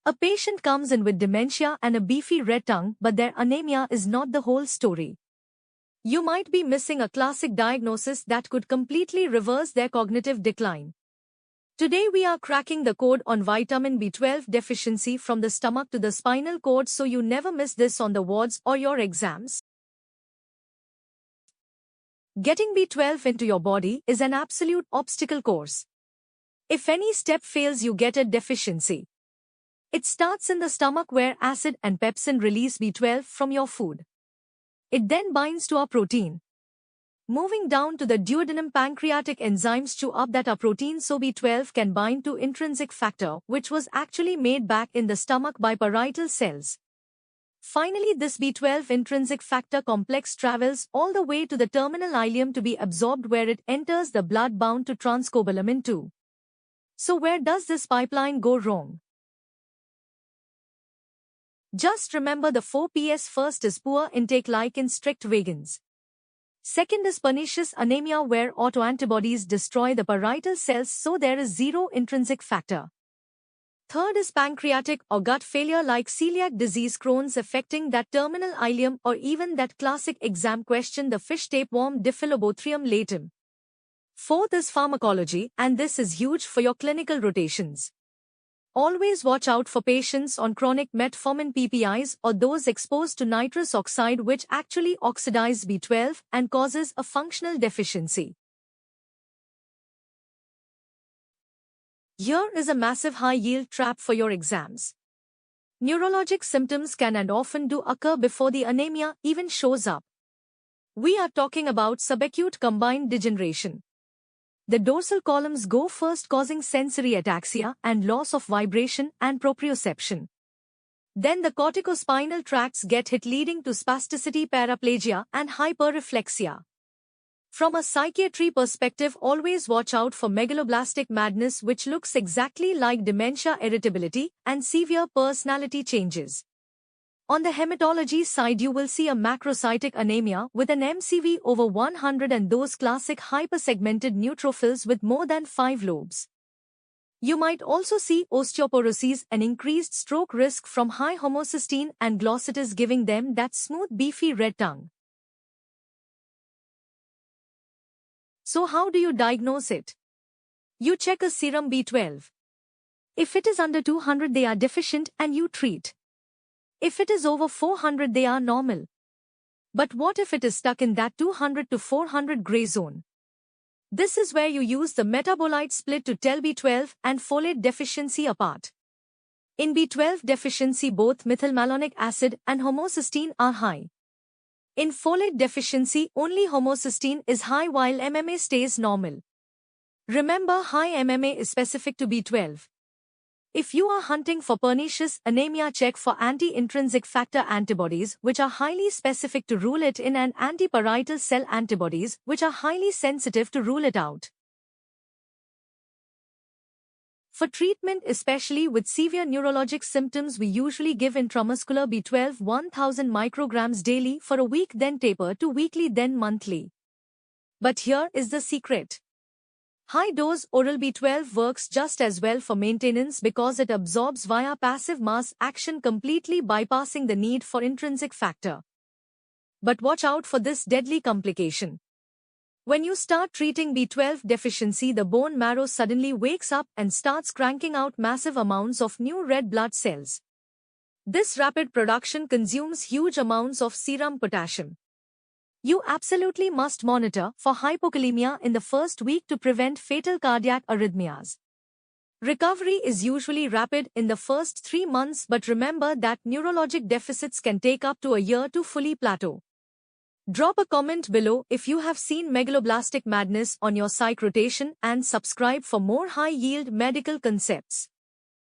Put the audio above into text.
A patient comes in with dementia and a beefy red tongue, but their anemia is not the whole story. You might be missing a classic diagnosis that could completely reverse their cognitive decline. Today we are cracking the code on vitamin B12 deficiency from the stomach to the spinal cord, so you never miss this on the wards or your exams. Getting B12 into your body is an absolute obstacle course. If any step fails, you get a deficiency. It starts in the stomach, where acid and pepsin release B12 from your food. It then binds to our protein. Moving down to the duodenum, pancreatic enzymes chew up that our protein so B12 can bind to intrinsic factor, which was actually made back in the stomach by parietal cells. Finally, this B12 intrinsic factor complex travels all the way to the terminal ileum to be absorbed, where it enters the blood bound to transcobalamin 2. So where does this pipeline go wrong? Just remember the 4 Ps. First is poor intake, like in strict vegans. Second is pernicious anemia, where autoantibodies destroy the parietal cells, so there is zero intrinsic factor. Third is pancreatic or gut failure, like celiac disease, Crohn's, affecting that terminal ileum, or even that classic exam question, the fish tapeworm Diphyllobothrium latum. Fourth is pharmacology, and this is huge for your clinical rotations. Always watch out for patients on chronic metformin PPIs or those exposed to nitrous oxide, which actually oxidizes B12 and causes a functional deficiency. Here is a massive high-yield trap for your exams. Neurologic symptoms can and often do occur before the anemia even shows up. We are talking about subacute combined degeneration. The dorsal columns go first, causing sensory ataxia and loss of vibration and proprioception. Then the corticospinal tracts get hit, leading to spasticity, paraplegia, and hyperreflexia. From a psychiatry perspective, always watch out for megaloblastic madness, which looks exactly like dementia, irritability, and severe personality changes. On the hematology side, you will see a macrocytic anemia with an MCV over 100 and those classic hypersegmented neutrophils with more than 5 lobes. You might also see osteoporosis, an increased stroke risk from high homocysteine and glossitis, giving them that smooth, beefy red tongue. So how do you diagnose it? You check a serum B12. If it is under 200, they are deficient and you treat. If it is over 400, they are normal. But what if it is stuck in that 200 to 400 gray zone? This is where you use the metabolite split to tell B12 and folate deficiency apart. In B12 deficiency, both methylmalonic acid and homocysteine are high. In folate deficiency, only homocysteine is high while MMA stays normal. Remember, high MMA is specific to B12. If you are hunting for pernicious anemia, check for anti-intrinsic factor antibodies, which are highly specific to rule it in, and anti-parietal cell antibodies, which are highly sensitive to rule it out. For treatment, especially with severe neurologic symptoms, we usually give intramuscular B12 1000 micrograms daily for a week, then taper to weekly, then monthly. But here is the secret. High-dose oral B12 works just as well for maintenance because it absorbs via passive mass action, completely bypassing the need for intrinsic factor. But watch out for this deadly complication. When you start treating B12 deficiency, the bone marrow suddenly wakes up and starts cranking out massive amounts of new red blood cells. This rapid production consumes huge amounts of serum potassium. You absolutely must monitor for hypokalemia in the first week to prevent fatal cardiac arrhythmias. Recovery is usually rapid in the first 3 months, but remember that neurologic deficits can take up to a year to fully plateau. Drop a comment below if you have seen megaloblastic madness on your psych rotation, and subscribe for more high-yield medical concepts.